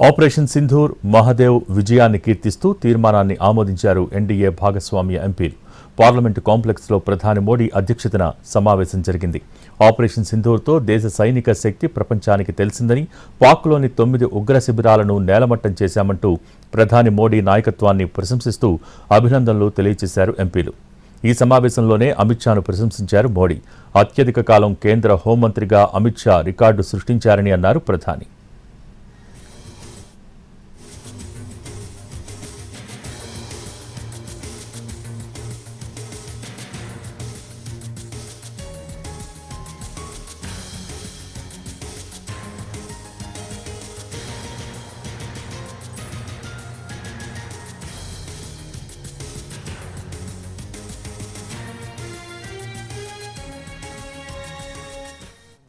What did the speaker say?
Operation Sindoor Mahadev విజయాన్ని కీర్తిస్తూ తీర్మానాన్ని ఆమోదించారు ఎన్డీఏ భాగస్వామ్య ఎంపీలు. పార్లమెంటు కాంప్లెక్స్లో ప్రధాని మోడీ అధ్యక్షతన సమావేశం జరిగింది. ఆపరేషన్ సింధూర్తో దేశ సైనిక శక్తి ప్రపంచానికి తెలిసిందని, పాక్లోని 9 ఉగ్ర శిబిరాలను నేలమట్టం చేశామంటూ ప్రధాని మోడీ నాయకత్వాన్ని ప్రశంసిస్తూ అభినందనలు తెలియజేశారు ఎంపీలు. ఈ సమావేశంలోనే అమిత్ షాను ప్రశంసించారు మోడీ. అత్యధిక కాలం కేంద్ర హోంమంత్రిగా అమిత్ షా రికార్డు సృష్టించారని అన్నారు ప్రధాని.